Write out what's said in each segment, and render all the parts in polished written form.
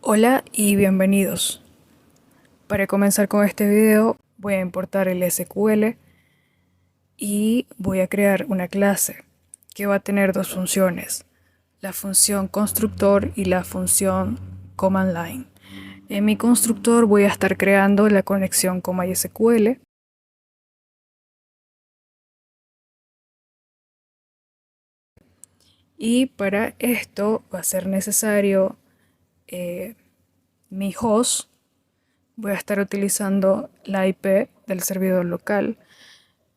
Hola y bienvenidos. Para comenzar con este video voy a importar el SQL y voy a crear una clase que va a tener dos funciones, la función constructor y la función command line. En mi constructor voy a estar creando la conexión con MySQL y para esto va a ser necesario mi host. Voy a estar utilizando la IP del servidor local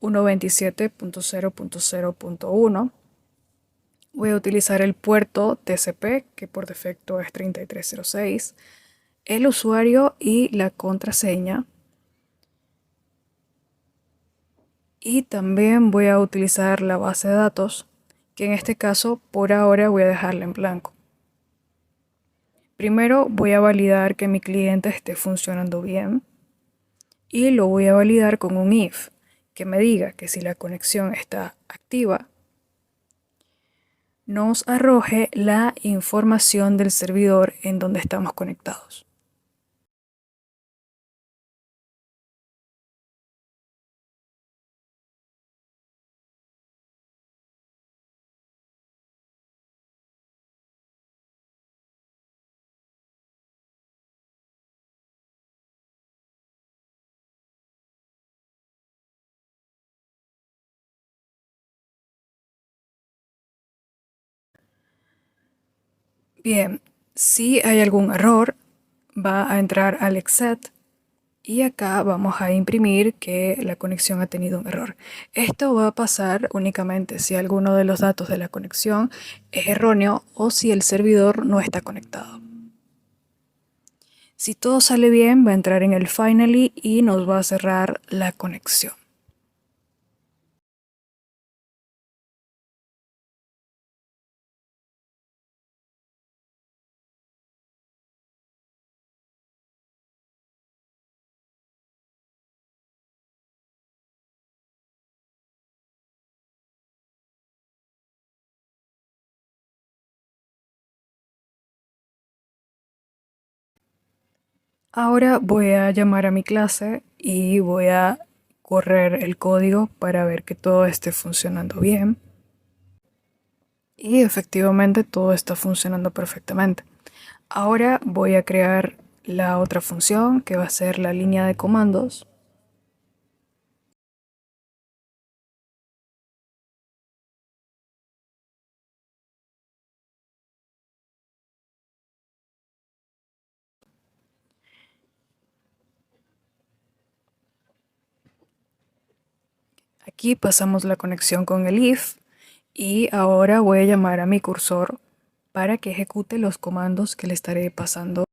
127.0.0.1. Voy a utilizar el puerto TCP, que por defecto es 3306, el usuario y la contraseña. Y también voy a utilizar la base de datos, que en este caso por ahora voy a dejarla en blanco. Primero voy a validar que mi cliente esté funcionando bien y lo voy a validar con un if, que me diga que si la conexión está activa, nos arroje la información del servidor en donde estamos conectados. Bien, si hay algún error, va a entrar al exec y acá vamos a imprimir que la conexión ha tenido un error. Esto va a pasar únicamente si alguno de los datos de la conexión es erróneo o si el servidor no está conectado. Si todo sale bien, va a entrar en el finally y nos va a cerrar la conexión. Ahora voy a llamar a mi clase y voy a correr el código para ver que todo esté funcionando bien. Y efectivamente todo está funcionando perfectamente. Ahora voy a crear la otra función que va a ser la línea de comandos. Aquí pasamos la conexión con el if y ahora voy a llamar a mi cursor para que ejecute los comandos que le estaré pasando.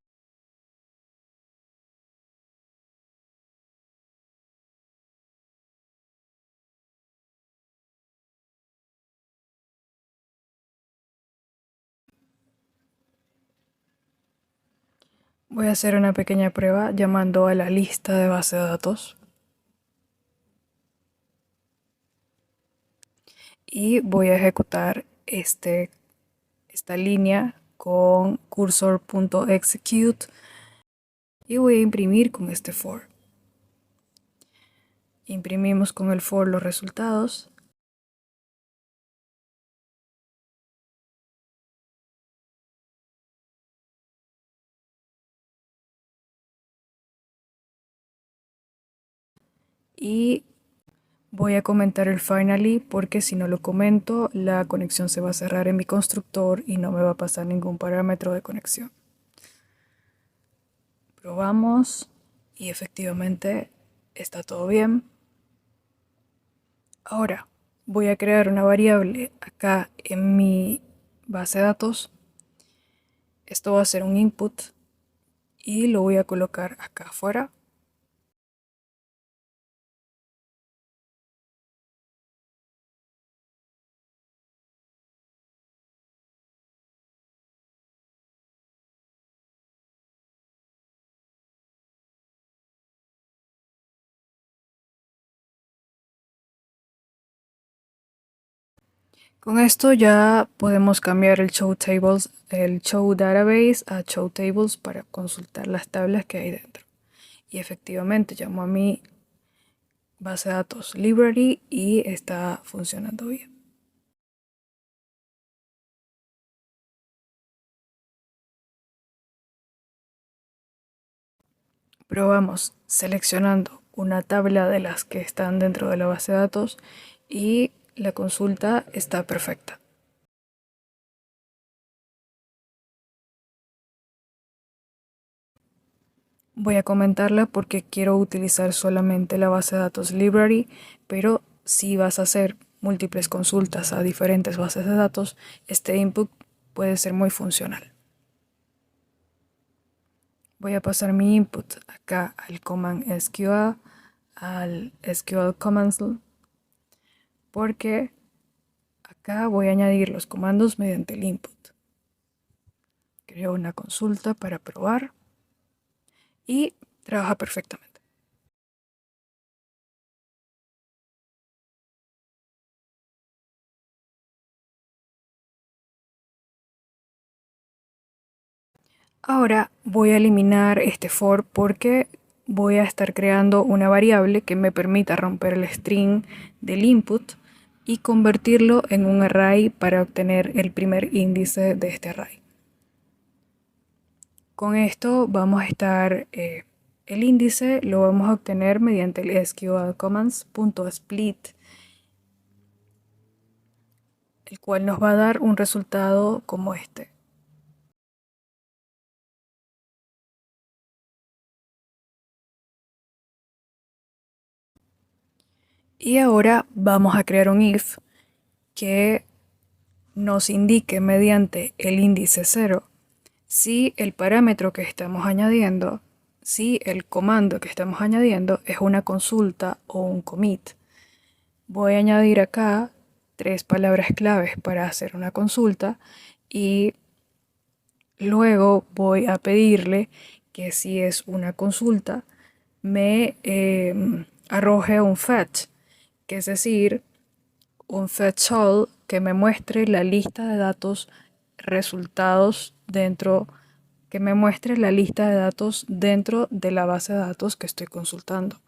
Voy a hacer una pequeña prueba llamando a la lista de base de datos y voy a ejecutar esta línea con cursor.execute y voy a imprimir con este for. Imprimimos con el for los resultados. Y voy a comentar el finally porque si no lo comento, la conexión se va a cerrar en mi constructor y no me va a pasar ningún parámetro de conexión. Probamos y efectivamente está todo bien. Ahora voy a crear una variable acá en mi base de datos. Esto va a ser un input y lo voy a colocar acá afuera. Con esto ya podemos cambiar el show database a show tables para consultar las tablas que hay dentro. Y efectivamente llamo a mi base de datos library y está funcionando bien. Probamos seleccionando una tabla de las que están dentro de la base de datos y la consulta está perfecta. Voy a comentarla porque quiero utilizar solamente la base de datos library, pero si vas a hacer múltiples consultas a diferentes bases de datos, este input puede ser muy funcional. Voy a pasar mi input acá al command SQL, al SQL Console, porque acá voy a añadir los comandos mediante el input. Creo una consulta para probar y trabaja perfectamente. Ahora voy a eliminar este for porque voy a estar creando una variable que me permita romper el string del input y convertirlo en un array para obtener el primer índice de este array. Con esto vamos a estar, el índice lo vamos a obtener mediante el SQL commands.split, el cual nos va a dar un resultado como este. Y ahora vamos a crear un if que nos indique mediante el índice 0 si el parámetro que estamos añadiendo, si el comando que estamos añadiendo es una consulta o un commit. Voy a añadir acá 3 palabras claves para hacer una consulta y luego voy a pedirle que si es una consulta me arroje un fetch, que es decir, un fetch all que me muestre la lista de datos resultados dentro, que me muestre la lista de datos dentro de la base de datos que estoy consultando.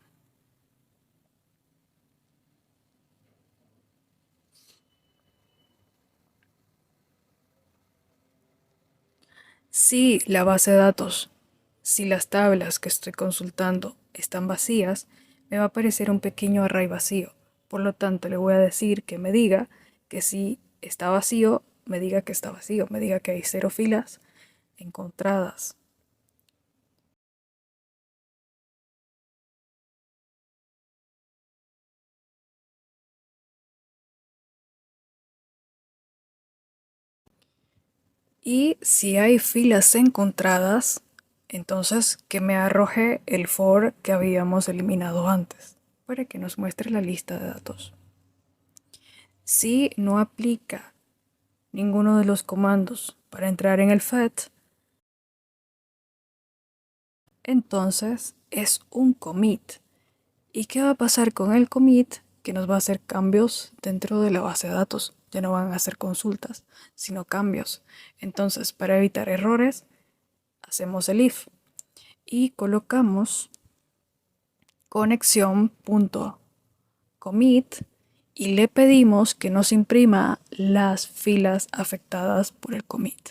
Si la base de datos, si las tablas que estoy consultando están vacías, me va a aparecer un pequeño array vacío. Por lo tanto, le voy a decir que me diga que si está vacío, me diga que está vacío, me diga que hay 0 filas encontradas. Y si hay filas encontradas, entonces que me arroje el for que habíamos eliminado antes, para que nos muestre la lista de datos. Si no aplica ninguno de los comandos para entrar en el fetch, entonces es un commit. ¿Y qué va a pasar con el commit? Que nos va a hacer cambios dentro de la base de datos. Ya no van a ser consultas, sino cambios. Entonces, para evitar errores, hacemos el if y colocamos conexión.commit y le pedimos que nos imprima las filas afectadas por el commit.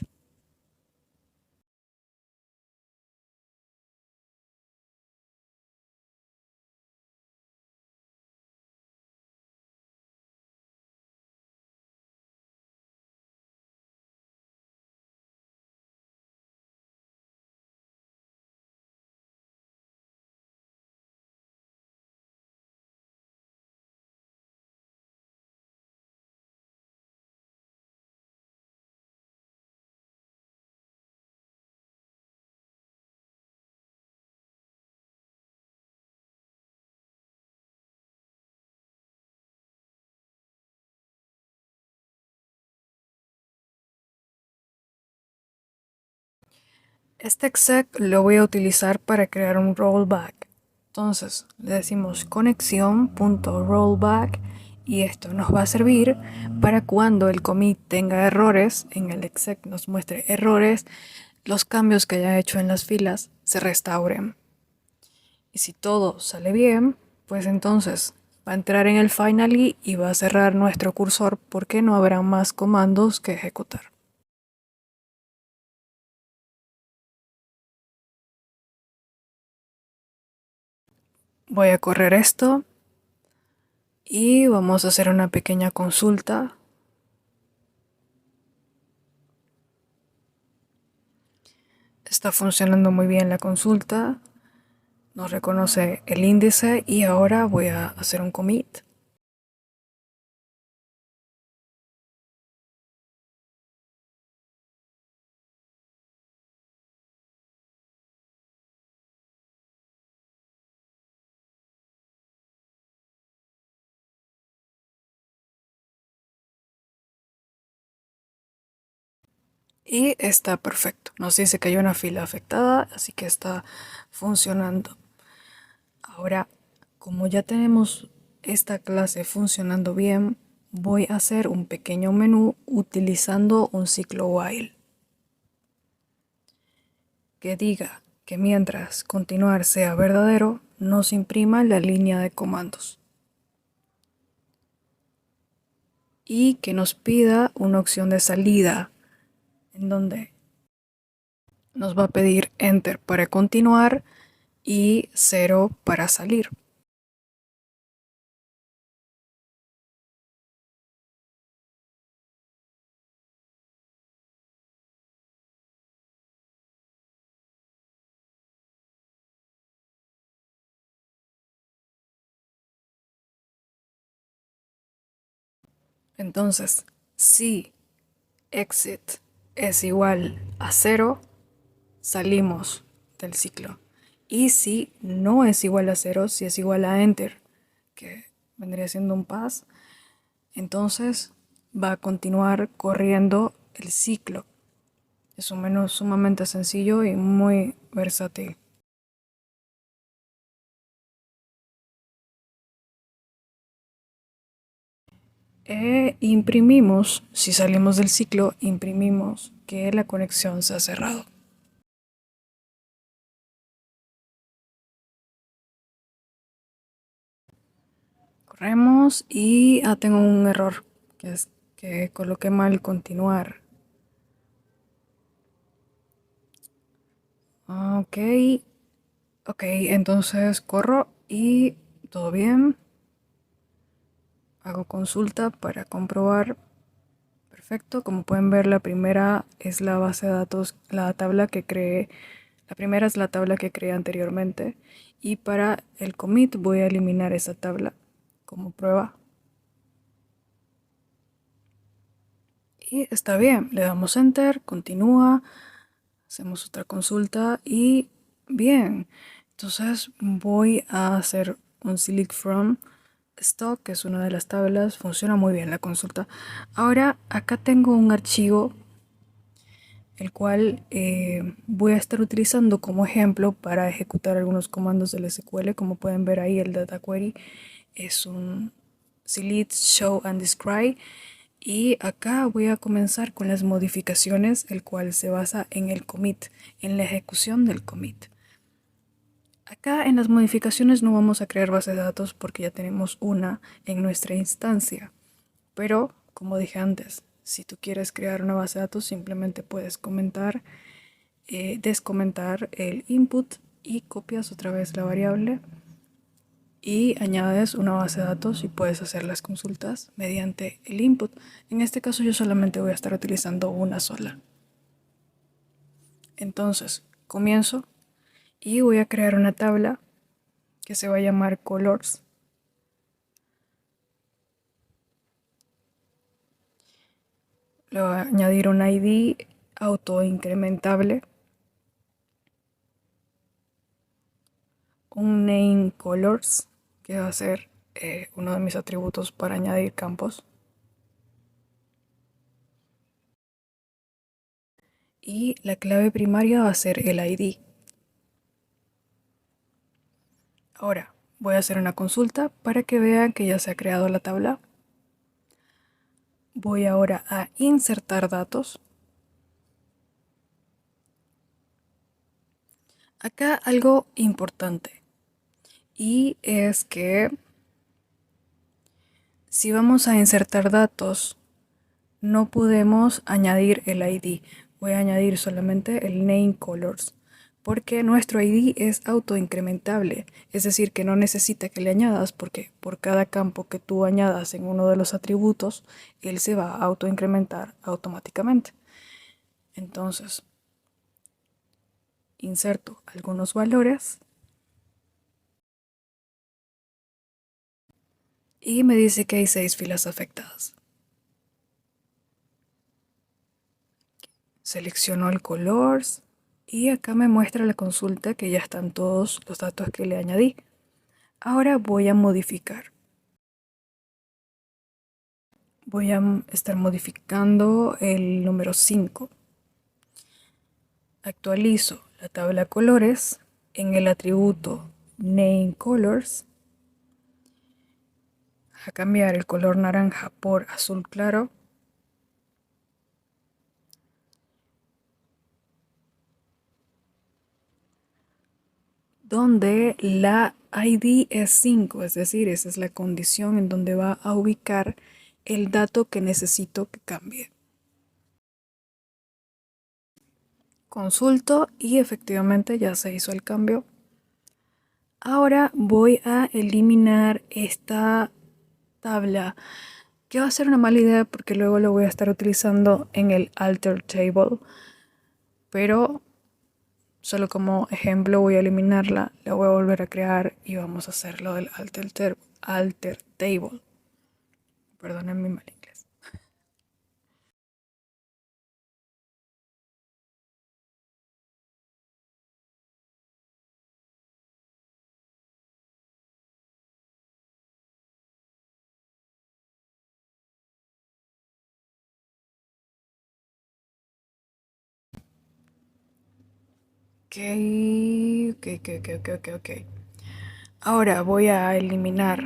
Este exec lo voy a utilizar para crear un rollback. Entonces le decimos conexión.rollback Y esto nos va a servir para cuando el commit tenga errores, en el exec nos muestre errores, los cambios que haya hecho en las filas se restauren. Y si todo sale bien, pues entonces va a entrar en el finally y va a cerrar nuestro cursor porque no habrá más comandos que ejecutar. Voy a correr esto y vamos a hacer una pequeña consulta. Está funcionando muy bien la consulta. Nos reconoce el índice y ahora voy a hacer un commit. Y está perfecto. Nos dice que hay una fila afectada, así que está funcionando. Ahora, como ya tenemos esta clase funcionando bien, voy a hacer un pequeño menú utilizando un ciclo while que diga que mientras continuar sea verdadero, nos imprima la línea de comandos y que nos pida una opción de salida en donde nos va a pedir enter para continuar y 0 para salir. Entonces, si exit es igual a 0, salimos del ciclo. Y si no es igual a 0, si es igual a enter, que vendría siendo un pass, entonces va a continuar corriendo el ciclo. Es un menú sumamente sencillo y muy versátil. Imprimimos, si salimos del ciclo, imprimimos que la conexión se ha cerrado. Corremos y tengo un error, que es que coloqué mal continuar. Ok, ok, entonces corro y todo bien. Hago consulta para comprobar. Perfecto, como pueden ver, la primera es la base de datos, la tabla que creé. La primera es la tabla que creé anteriormente. Y para el commit voy a eliminar esa tabla como prueba. Y está bien, le damos enter, continúa, hacemos otra consulta y bien. Entonces voy a hacer un select from stock, que es una de las tablas. Funciona muy bien la consulta. Ahora acá tengo un archivo el cual voy a estar utilizando como ejemplo para ejecutar algunos comandos del SQL. Como pueden ver ahí, el data query es un select, show and describe. Y acá voy a comenzar con las modificaciones, el cual se basa en el commit, en la ejecución del commit. Acá en las modificaciones no vamos a crear base de datos porque ya tenemos una en nuestra instancia. Pero, como dije antes, si tú quieres crear una base de datos, simplemente puedes descomentar el input y copias otra vez la variable y añades una base de datos y puedes hacer las consultas mediante el input. En este caso yo solamente voy a estar utilizando una sola. Entonces, comienzo y voy a crear una tabla que se va a llamar colors. Le voy a añadir un ID autoincrementable, un name colors, que va a ser uno de mis atributos para añadir campos. Y la clave primaria va a ser el ID. Ahora voy a hacer una consulta para que vean que ya se ha creado la tabla. Voy ahora a insertar datos. Acá algo importante y es que si vamos a insertar datos, no podemos añadir el ID. Voy a añadir solamente el name colors porque nuestro ID es autoincrementable, es decir, que no necesita que le añadas porque por cada campo que tú añadas en uno de los atributos, él se va a autoincrementar automáticamente. Entonces, inserto algunos valores y me dice que hay 6 filas afectadas. Selecciono el colors y acá me muestra la consulta que ya están todos los datos que le añadí. Ahora voy a modificar. Voy a estar modificando el número 5. Actualizo la tabla colores en el atributo nameColors a cambiar el color naranja por azul claro. Donde la ID es 5, es decir, esa es la condición en donde va a ubicar el dato que necesito que cambie. Consulto y efectivamente ya se hizo el cambio. Ahora voy a eliminar esta tabla, que va a ser una mala idea porque luego lo voy a estar utilizando en el alter table, pero solo como ejemplo voy a eliminarla, la voy a volver a crear y vamos a hacer lo del alter table. Perdonen mi mal inglés. Ok. Ahora voy a eliminar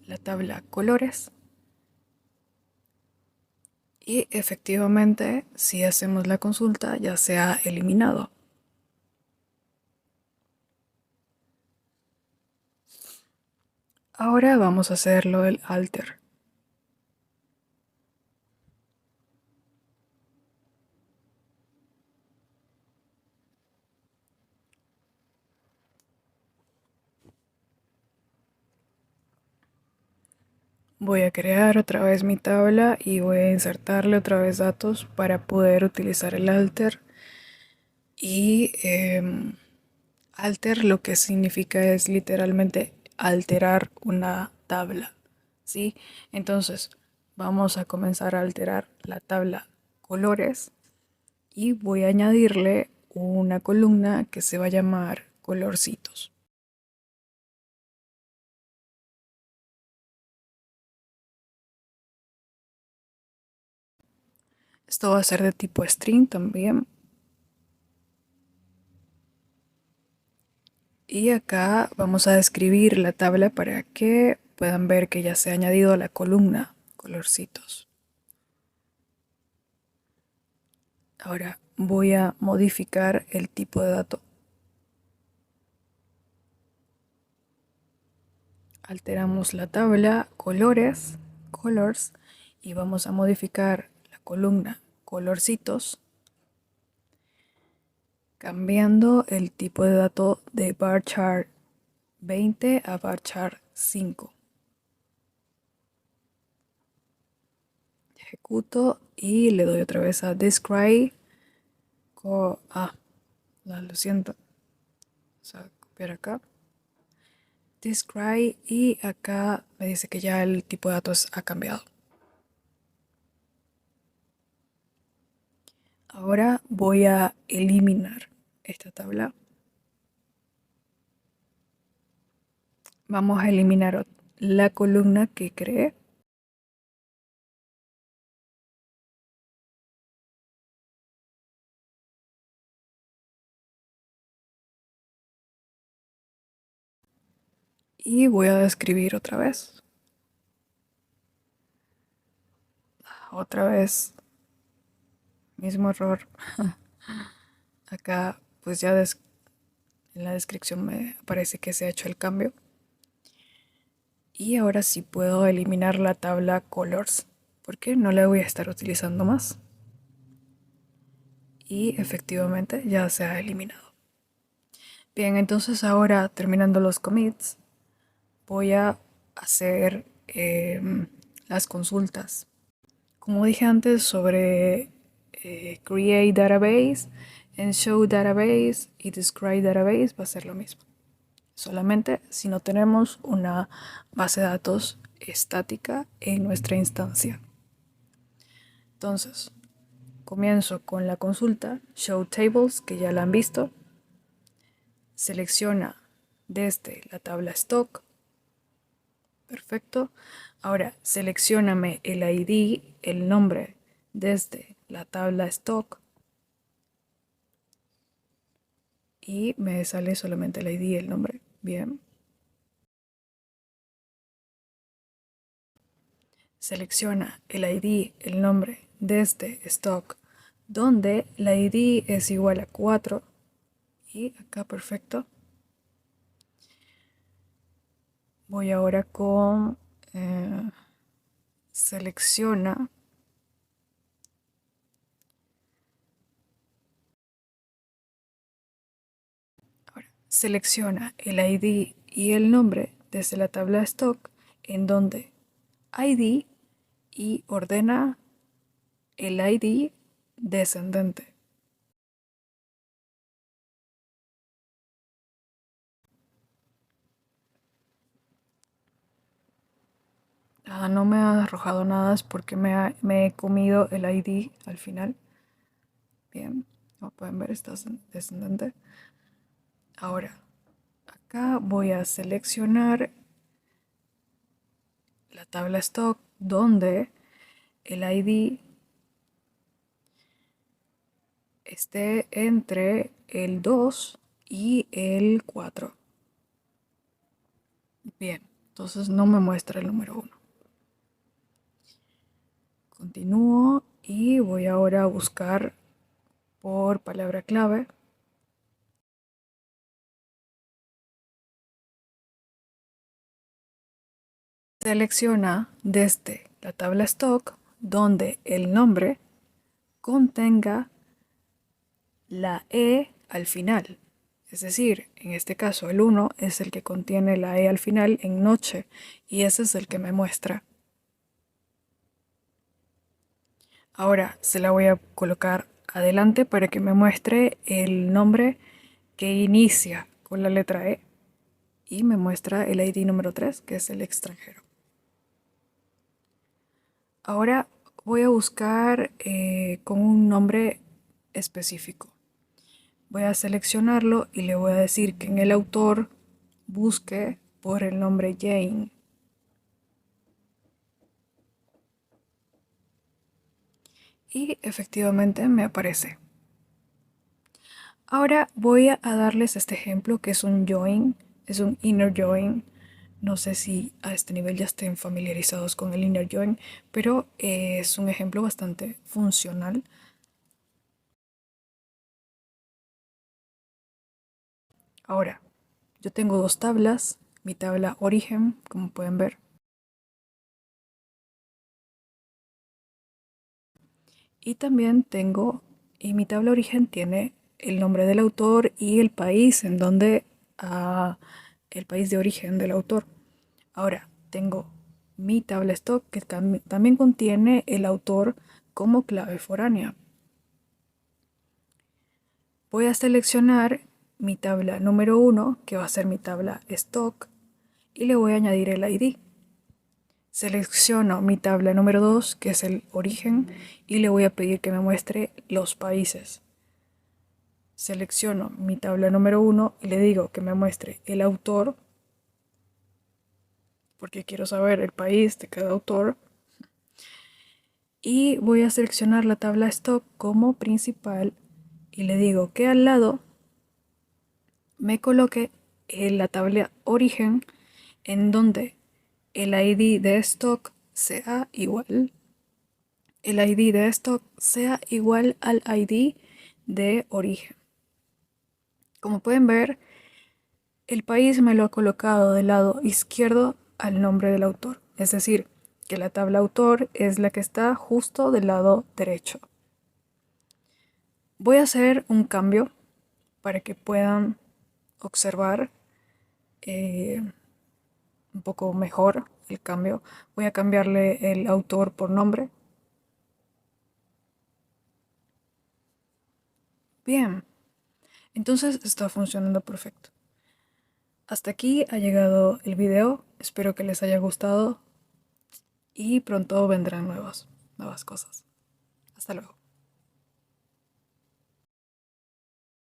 la tabla colores. Y efectivamente, si hacemos la consulta, ya se ha eliminado. Ahora vamos a hacer lo del alter. Voy a crear otra vez mi tabla y voy a insertarle otra vez datos para poder utilizar el alter. Y alter lo que significa es literalmente alterar una tabla, ¿sí? Entonces vamos a comenzar a alterar la tabla colores y voy a añadirle una columna que se va a llamar colorcitos. Esto va a ser de tipo string también. Y acá vamos a describir la tabla para que puedan ver que ya se ha añadido a la columna colorcitos. Ahora voy a modificar el tipo de dato. Alteramos la tabla colores, colors, y vamos a modificar la columna colorcitos, cambiando el tipo de dato de varchar 20 a varchar 5. Ejecuto y le doy otra vez a describe. Lo siento. Vamos a copiar acá. Describe y acá me dice que ya el tipo de datos ha cambiado. Ahora voy a eliminar esta tabla. Vamos a eliminar la columna que creé. Y voy a describir otra vez. Otra vez, mismo error. Acá, pues ya en la descripción me aparece que se ha hecho el cambio. Y ahora sí puedo eliminar la tabla colors, porque no la voy a estar utilizando más. Y efectivamente ya se ha eliminado. Bien, entonces ahora terminando los commits, voy a hacer las consultas. Como dije antes sobre Create Database, en Show Database y Describe Database va a ser lo mismo. Solamente si no tenemos una base de datos estática en nuestra instancia. Entonces, comienzo con la consulta Show Tables, que ya la han visto. Selecciona desde la tabla Stock. Perfecto. Ahora, seleccióname el ID, el nombre, desde la tabla Stock. Y me sale solamente el ID y el nombre. Bien. Selecciona el ID, el nombre, desde Stock, donde la ID es igual a 4. Y acá perfecto. Voy ahora con selecciona selecciona el ID y el nombre desde la tabla stock en donde ID y ordena el ID descendente. No me ha arrojado nada, es porque me he comido el ID al final. Bien, como pueden ver está descendente. Ahora, acá voy a seleccionar la tabla stock donde el ID esté entre el 2 y el 4. Bien, entonces no me muestra el número 1. Continúo y voy ahora a buscar por palabra clave. Selecciona desde la tabla stock donde el nombre contenga la E al final. Es decir, en este caso el 1 es el que contiene la E al final en noche y ese es el que me muestra. Ahora se la voy a colocar adelante para que me muestre el nombre que inicia con la letra E y me muestra el ID número 3, que es el extranjero. Ahora voy a buscar con un nombre específico. Voy a seleccionarlo y le voy a decir que en el autor busque por el nombre Jane. Y efectivamente me aparece. Ahora voy a darles este ejemplo que es un join, es un inner join. No sé si a este nivel ya estén familiarizados con el inner join, pero es un ejemplo bastante funcional. Ahora, yo tengo dos tablas, mi tabla origen, como pueden ver, y también tengo, y mi tabla origen tiene el nombre del autor y el país en donde, el país de origen del autor. Ahora, tengo mi tabla stock que también contiene el autor como clave foránea. Voy a seleccionar mi tabla número 1, que va a ser mi tabla stock, y le voy a añadir el ID. Selecciono mi tabla número 2, que es el origen, y le voy a pedir que me muestre los países. Selecciono mi tabla número 1 y le digo que me muestre el autor, porque quiero saber el país de cada autor. Y voy a seleccionar la tabla stock como principal y le digo que al lado me coloque en la tabla origen en donde el ID de stock sea igual el ID de esto sea igual al ID de origen. Como pueden ver, el país me lo ha colocado del lado izquierdo al nombre del autor, es decir, que la tabla autor es la que está justo del lado derecho. Voy a hacer un cambio para que puedan observar un poco mejor el cambio. Voy a cambiarle el autor por nombre. Bien, entonces está funcionando perfecto. Hasta aquí ha llegado el video, espero que les haya gustado y pronto vendrán nuevas cosas. Hasta luego.